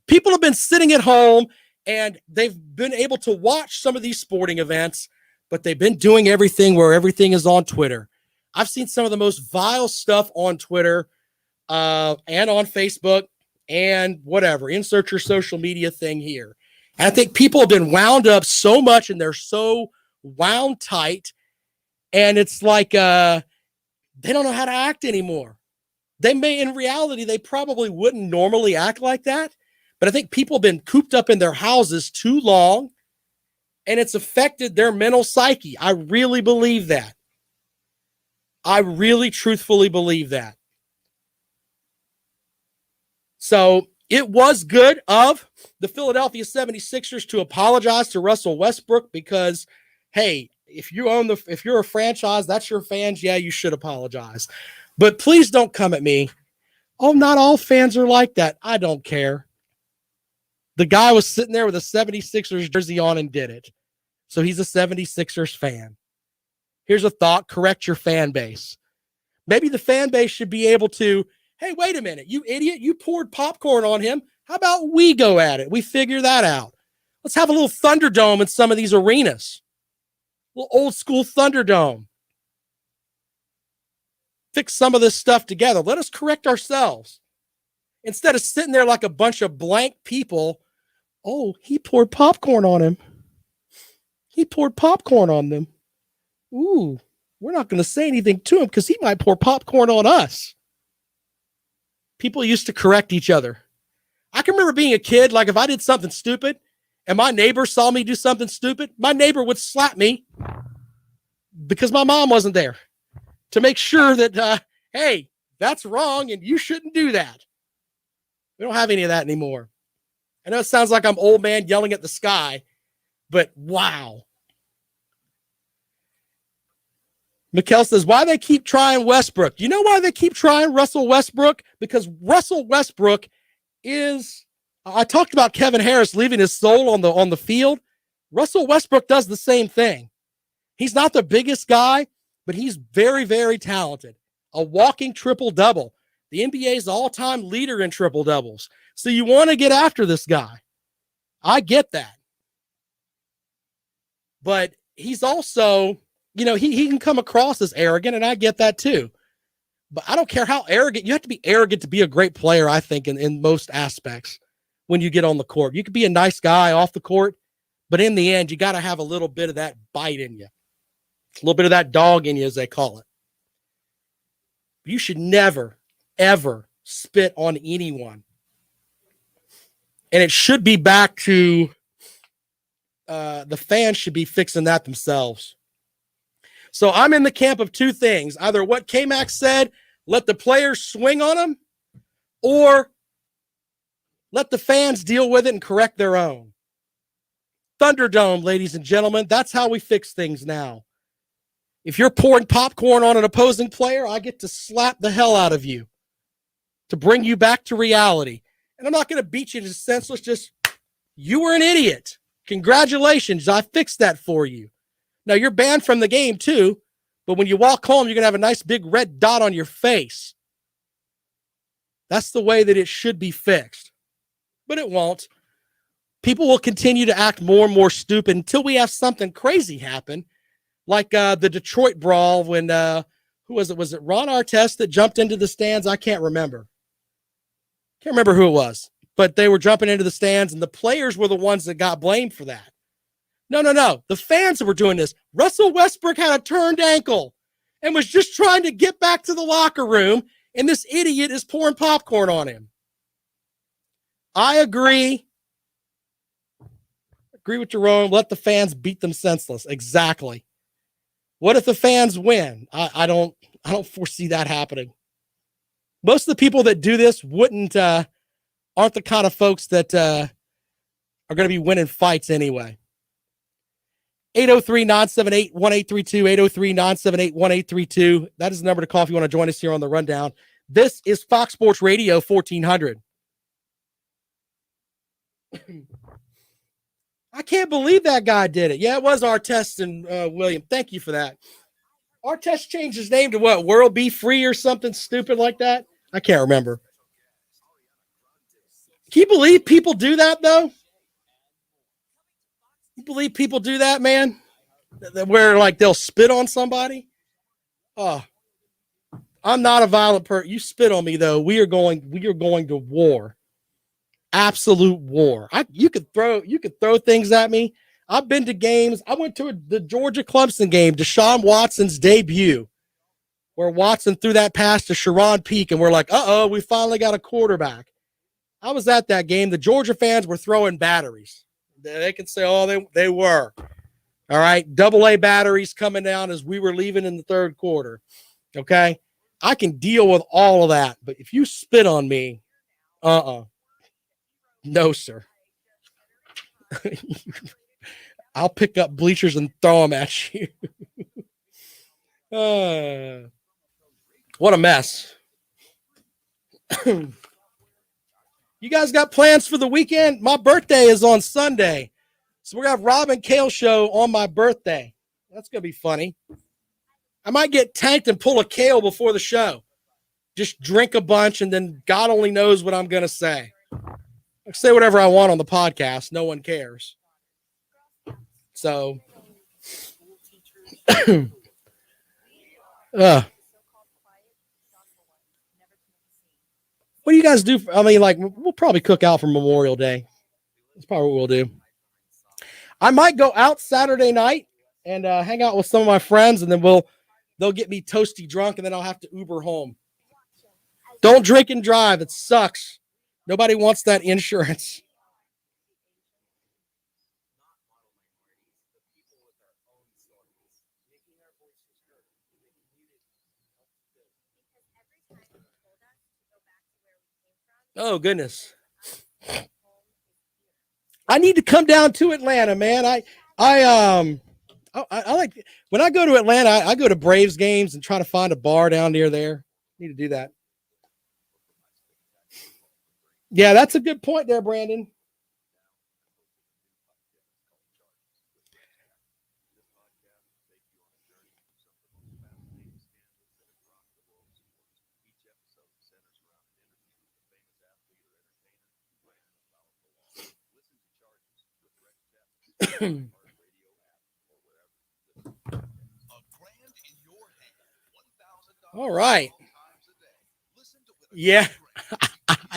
People have been sitting at home and they've been able to watch some of these sporting events, but they've been doing everything where everything is on Twitter. I've seen some of the most vile stuff on Twitter and on Facebook and whatever. Insert your social media thing here. And I think people have been wound up so much and they're so wound tight. And it's like they don't know how to act anymore. They may, in reality, they probably wouldn't normally act like that. But I think people have been cooped up in their houses too long, and it's affected their mental psyche. I really believe that. I really truthfully believe that. So it was good of the Philadelphia 76ers to apologize to Russell Westbrook because, hey, if you're a franchise, that's your fans, yeah, you should apologize. But please don't come at me. Oh, not all fans are like that. I don't care. The guy was sitting there with a 76ers jersey on and did it. So he's a 76ers fan. Here's a thought. Correct your fan base. Maybe the fan base should be able to, hey, wait a minute, you idiot. You poured popcorn on him. How about we go at it? We figure that out. Let's have a little Thunderdome in some of these arenas. A little old school Thunderdome. Fix some of this stuff together. Let us correct ourselves. Instead of sitting there like a bunch of blank people, oh, he poured popcorn on him. He poured popcorn on them. Ooh, we're not going to say anything to him because he might pour popcorn on us. People used to correct each other. I can remember being a kid, like if I did something stupid and my neighbor saw me do something stupid, my neighbor would slap me. because my mom wasn't there to make sure that, hey, that's wrong and you shouldn't do that. We don't have any of that anymore. I know it sounds like I'm old man yelling at the sky, but wow. Mikkel says, why they keep trying Westbrook? You know why they keep trying Russell Westbrook? Because Russell Westbrook is, I talked about Kevin Harris leaving his soul on the field. Russell Westbrook does the same thing. He's not the biggest guy, but he's very, very talented. A walking triple-double. The NBA's all-time leader in triple-doubles. So you want to get after this guy. I get that. But he's also, he can come across as arrogant, and I get that too. But I don't care how arrogant. You have to be arrogant to be a great player, I think, in most aspects when you get on the court. You could be a nice guy off the court, but in the end, you got to have a little bit of that bite in you. A little bit of that dog in you, as they call it. You should never, ever spit on anyone. And it should be back to the fans should be fixing that themselves. So I'm in the camp of two things. Either what K-Max said, let the players swing on them, or let the fans deal with it and correct their own. Thunderdome, ladies and gentlemen, that's how we fix things now. If you're pouring popcorn on an opposing player, I get to slap the hell out of you to bring you back to reality. And I'm not going to beat you to senseless. Just, you were an idiot. Congratulations. I fixed that for you. Now, you're banned from the game too, but when you walk home, you're going to have a nice big red dot on your face. That's the way that it should be fixed. But it won't. People will continue to act more and more stupid until we have something crazy happen. Like the Detroit brawl when, who was it? Was it Ron Artest that jumped into the stands? I can't remember. Can't remember who it was. But they were jumping into the stands, and the players were the ones that got blamed for that. No. The fans that were doing this. Russell Westbrook had a turned ankle and was just trying to get back to the locker room, and this idiot is pouring popcorn on him. I agree. Agree with Jerome. Let the fans beat them senseless. Exactly. What if the fans win? I don't foresee that happening. Most of the people that do this aren't the kind of folks that are going to be winning fights anyway. 803-978-1832, 803-978-1832. That is the number to call if you want to join us here on the Rundown. This is Fox Sports Radio 1400. I can't believe that guy did it. Yeah, it was Artest and William. Thank you for that. Artest changed his name to what? World Be Free or something stupid like that? I can't remember. Can you believe people do that, though? You believe people do that, man? Where, like, they'll spit on somebody? Oh, I'm not a violent person. You spit on me, though. We are going to war. Absolute war. You could throw things at me. I've been to games. I went to the Georgia Clemson game, Deshaun Watson's debut, where Watson threw that pass to Sharon Peak, and we're like, we finally got a quarterback. I was at that game. The Georgia fans were throwing batteries. They can say, they were. All right, AA batteries coming down as we were leaving in the third quarter. Okay, I can deal with all of that, but if you spit on me, no, sir. I'll pick up bleachers and throw them at you. What a mess. You guys got plans for the weekend? My birthday is on Sunday. So we're going to have Rob and Kale show on my birthday. That's going to be funny. I might get tanked and pull a Kale before the show. Just drink a bunch, and then God only knows what I'm going to say. I say whatever I want on the podcast. No one cares. So, what do you guys do? We'll probably cook out for Memorial Day. That's probably what we'll do. I might go out Saturday night and hang out with some of my friends, and then they'll get me toasty drunk, and then I'll have to Uber home. Don't drink and drive. It sucks. Nobody wants that insurance. Oh, goodness. I need to come down to Atlanta, man. I like when I go to Atlanta, I go to Braves games and try to find a bar down near there. Need to do that. Yeah, that's a good point there, Brandon. All right. Yeah.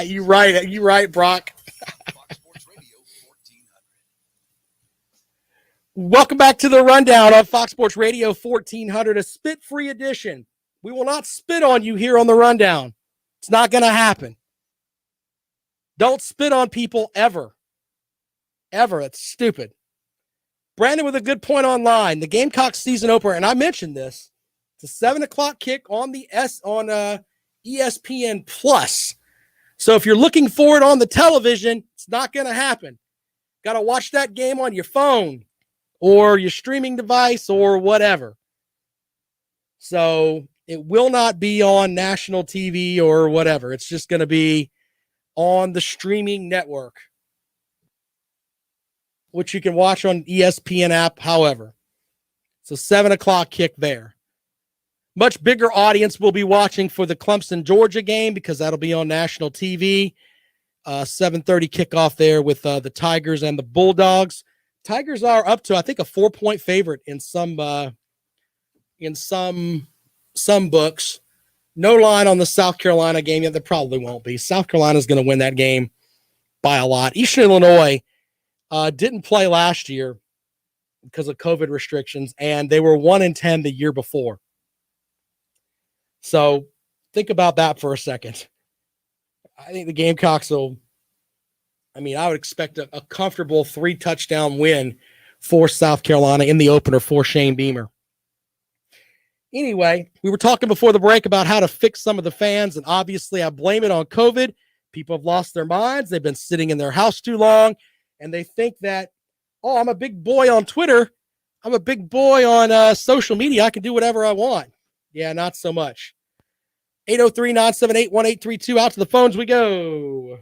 You're right. You're right, Brock. Welcome back to the rundown on Fox Sports Radio 1400, a spit-free edition. We will not spit on you here on the rundown. It's not going to happen. Don't spit on people ever. Ever. It's stupid. Brandon with a good point online. The Gamecocks season opener, and I mentioned this. It's a 7 o'clock kick on the ESPN Plus. So if you're looking for it on the television, it's not going to happen. Got to watch that game on your phone or your streaming device or whatever. So it will not be on national TV or whatever. It's just going to be on the streaming network, which you can watch on ESPN app, however. So 7 o'clock kick there. Much bigger audience will be watching for the Clemson, Georgia game because that'll be on national TV. 7:30 kickoff there with the Tigers and the Bulldogs. Tigers are up to, I think, a 4-point favorite in some books. No line on the South Carolina game yet. There probably won't be. South Carolina is going to win that game by a lot. Eastern Illinois didn't play last year because of COVID restrictions, and they were 1-10 the year before. So think about that for a second. I think the Gamecocks will, I would expect a comfortable 3-touchdown win for South Carolina in the opener for Shane Beamer. Anyway, we were talking before the break about how to fix some of the fans, and obviously I blame it on COVID. People have lost their minds. They've been sitting in their house too long, and they think that, oh, I'm a big boy on Twitter. I'm a big boy on social media. I can do whatever I want. Yeah, not so much. 803-978-1832. Out to the phones we go.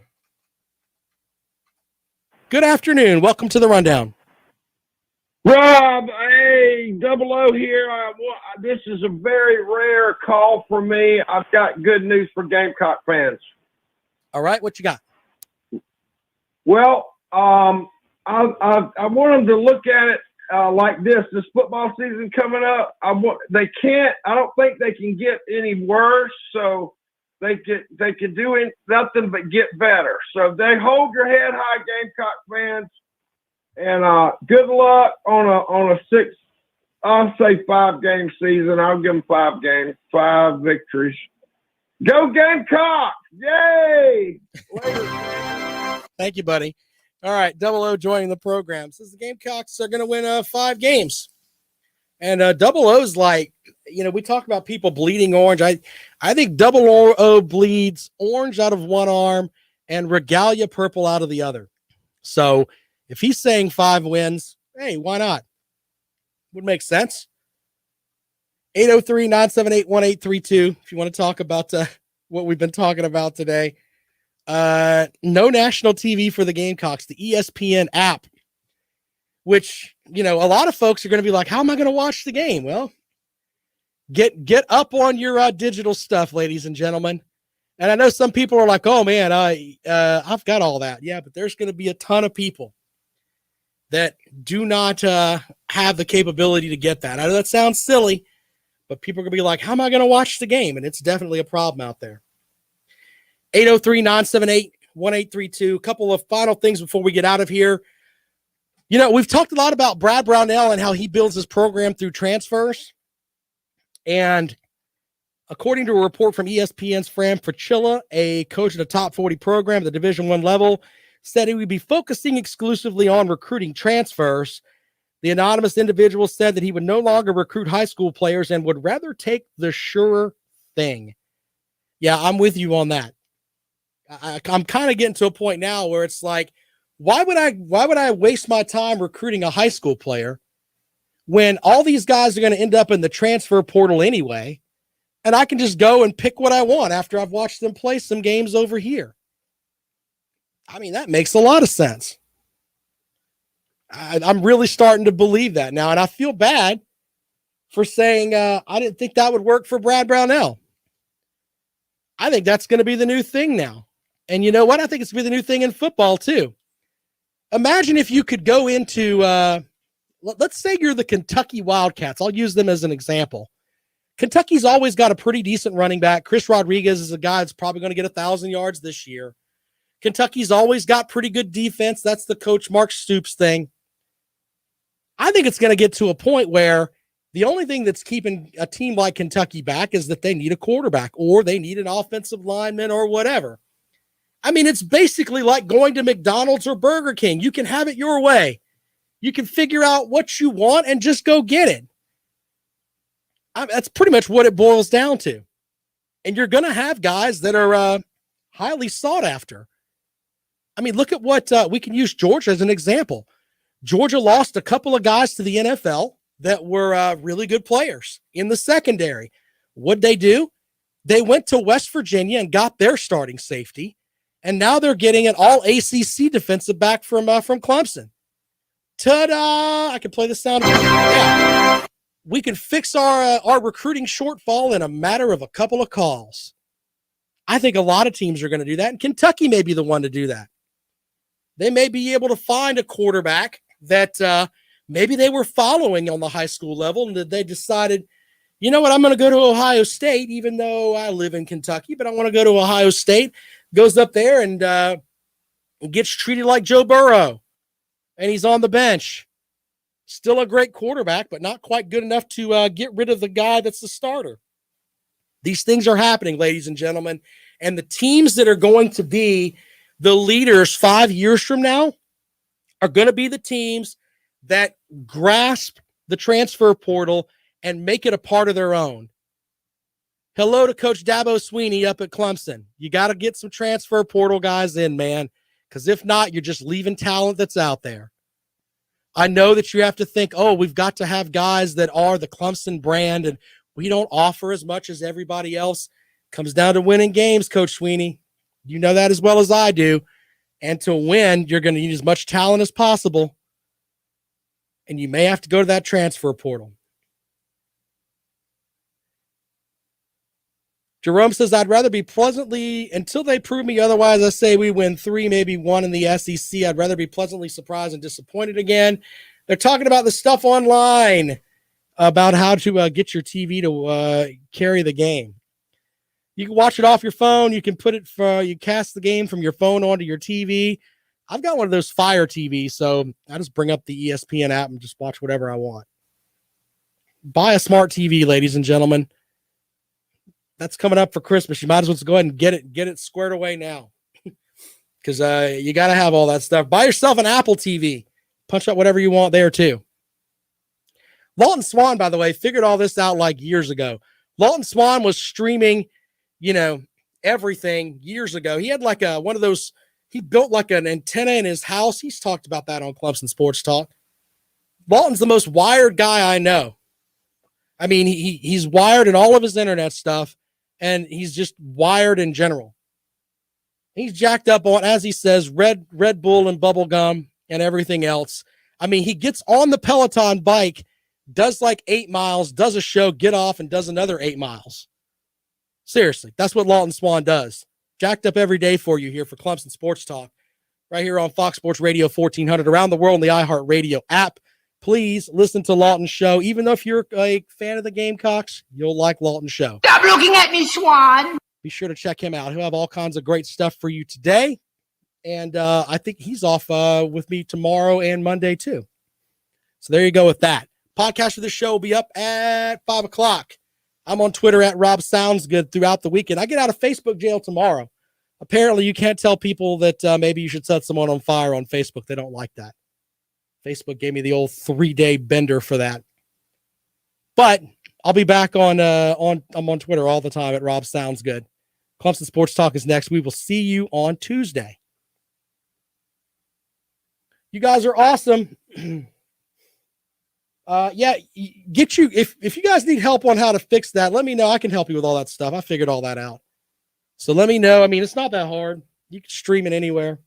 Good afternoon. Welcome to the rundown. Rob, hey, Double O here. This is a very rare call for me. I've got good news for Gamecock fans. All right, what you got? Well, I want them to look at it like this. This football season coming up, I don't think they can get any worse. So they can do nothing but get better. So they hold your head high, Gamecock fans, and good luck on a 5-game season. I'll give them 5 games, 5 victories. Go Gamecocks! Yay! Later. Thank you, buddy. All right, Double O joining the program. Says the Gamecocks are going to win 5 games. And Double O's like, we talk about people bleeding orange. I think Double O bleeds orange out of one arm and regalia purple out of the other. So if he's saying 5 wins, hey, why not? Would make sense. 803-978-1832 if you want to talk about what we've been talking about today. No national TV for the Gamecocks, the ESPN app, which, a lot of folks are going to be like, how am I going to watch the game? Well, get up on your digital stuff, ladies and gentlemen. And I know some people are like, oh man, I've got all that. Yeah, but there's going to be a ton of people that do not have the capability to get that. I know that sounds silly, but people are going to be like, how am I going to watch the game? And it's definitely a problem out there. 803-978-1832. A couple of final things before we get out of here. We've talked a lot about Brad Brownell and how he builds his program through transfers. And according to a report from ESPN's Fran Fraschilla, a coach at a top 40 program at the Division I level, said he would be focusing exclusively on recruiting transfers. The anonymous individual said that he would no longer recruit high school players and would rather take the surer thing. Yeah, I'm with you on that. I'm kind of getting to a point now where it's like, why would I waste my time recruiting a high school player when all these guys are going to end up in the transfer portal anyway, and I can just go and pick what I want after I've watched them play some games over here? I mean, that makes a lot of sense. I'm really starting to believe that now, and I feel bad for saying I didn't think that would work for Brad Brownell. I think that's going to be the new thing now. And you know what? I think it's going to be the new thing in football too. Imagine if you could go into, let's say you're the Kentucky Wildcats. I'll use them as an example. Kentucky's always got a pretty decent running back. Chris Rodriguez is a guy that's probably going to get 1,000 yards this year. Kentucky's always got pretty good defense. That's the coach Mark Stoops thing. I think it's going to get to a point where the only thing that's keeping a team like Kentucky back is that they need a quarterback or they need an offensive lineman or whatever. I mean, it's basically like going to McDonald's or Burger King. You can have it your way. You can figure out what you want and just go get it. That's pretty much what it boils down to. And you're going to have guys that are highly sought after. I mean, look at what we can use Georgia as an example. Georgia lost a couple of guys to the NFL that were really good players in the secondary. What'd they do? They went to West Virginia and got their starting safety, and now they're getting an all-ACC defensive back from Clemson. Ta-da! I can play the sound. Yeah. We can fix our recruiting shortfall in a matter of a couple of calls. I think a lot of teams are going to do that, and Kentucky may be the one to do that. They may be able to find a quarterback that maybe they were following on the high school level, and they decided, you know what, I'm going to go to Ohio State, even though I live in Kentucky, but I want to go to Ohio State. Goes up there and gets treated like Joe Burrow, and he's on the bench. Still a great quarterback, but not quite good enough to get rid of the guy that's the starter. These things are happening, ladies and gentlemen, and the teams that are going to be the leaders 5 years from now are going to be the teams that grasp the transfer portal and make it a part of their own. Hello to Coach Dabo Sweeney up at Clemson. You got to get some transfer portal guys in, man, because if not, you're just leaving talent that's out there. I know that you have to think, oh, we've got to have guys that are the Clemson brand, and we don't offer as much as everybody else. Comes down to winning games, Coach Sweeney. You know that as well as I do. And to win, you're going to need as much talent as possible. And you may have to go to that transfer portal. Jerome says, I'd rather be pleasantly, until they prove me otherwise, I say we win 3, maybe 1 in the SEC. I'd rather be pleasantly surprised and disappointed again. They're talking about the stuff online about how to get your TV to carry the game. You can watch it off your phone. You can you cast the game from your phone onto your TV. I've got one of those Fire TVs, so I just bring up the ESPN app and just watch whatever I want. Buy a smart TV, ladies and gentlemen. That's coming up for Christmas. You might as well go ahead and get it squared away now, because you got to have all that stuff. Buy yourself an Apple TV. Punch out whatever you want there too. Lawton Swan, by the way, figured all this out like years ago. Lawton Swan was streaming, everything years ago. He had like one of those. He built like an antenna in his house. He's talked about that on Clemson Sports Talk. Lawton's the most wired guy I know. I mean, he's wired in all of his internet stuff, and he's just wired in general. He's jacked up on, as he says, Red Bull and bubble gum and everything else. I mean, he gets on the Peloton bike, does like 8 miles, does a show, get off, and does another 8 miles. Seriously, that's what Lawton Swan does. Jacked up every day for you here for Clemson Sports Talk, right here on Fox Sports Radio 1400, around the world on the iHeartRadio app. Please listen to Lawton's show. Even though if you're a fan of the Gamecocks, you'll like Lawton's show. Stop looking at me, Swan. Be sure to check him out. He'll have all kinds of great stuff for you today. And I think he's off with me tomorrow and Monday too. So there you go with that. Podcast for the show will be up at 5 o'clock. I'm on Twitter at Rob Sounds Good throughout the weekend. I get out of Facebook jail tomorrow. Apparently, you can't tell people that maybe you should set someone on fire on Facebook. They don't like that. Facebook gave me the old 3-day bender for that. But I'll be back I'm on Twitter all the time at Rob Sounds Good. Clemson Sports Talk is next. We will see you on Tuesday. You guys are awesome. If you guys need help on how to fix that, let me know. I can help you with all that stuff. I figured all that out. So let me know. I mean, it's not that hard. You can stream it anywhere.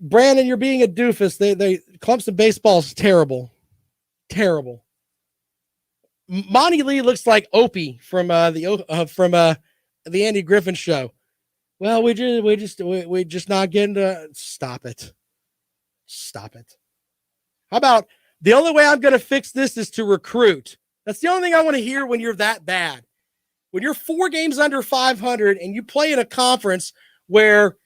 Brandon, you're being a doofus. They Clemson baseball is terrible. Terrible. Monty Lee looks like Opie from the Andy Griffin show. Well, we just not getting to stop it. Stop it. How about the only way I'm going to fix this is to recruit? That's the only thing I want to hear when you're that bad. When you're 4 games under 500 and you play in a conference where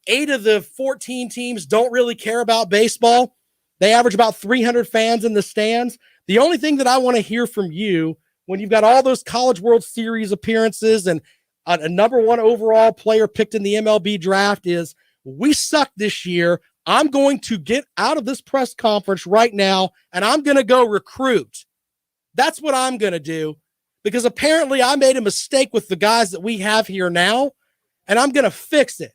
8 of the 14 teams don't really care about baseball. They average about 300 fans in the stands. The only thing that I want to hear from you when you've got all those College World Series appearances and a number 1 overall player picked in the MLB draft is, we suck this year. I'm going to get out of this press conference right now, and I'm going to go recruit. That's what I'm going to do, because apparently I made a mistake with the guys that we have here now, and I'm going to fix it.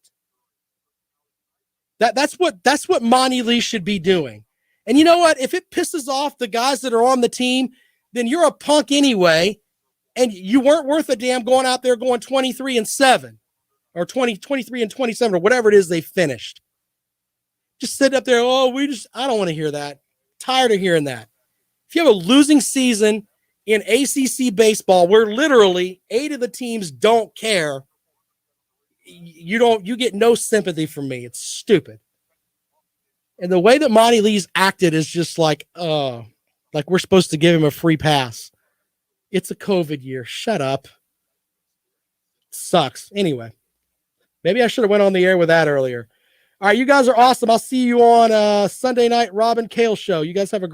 That's what Monty Lee should be doing. And you know what? If it pisses off the guys that are on the team, then you're a punk anyway, and you weren't worth a damn going out there going 23-7 or 23-27 or whatever it is they finished. Just sit up there. I don't want to hear that. Tired of hearing that. If you have a losing season in ACC baseball where literally 8 of the teams don't care, you get no sympathy from me. It's stupid. And the way that Monty Lee's acted is just like we're supposed to give him a free pass. It's a COVID year. Shut up. Sucks. Anyway, maybe I should have went on the air with that earlier. All right, you guys are awesome. I'll see you on Sunday night Robin Kale show. You guys have a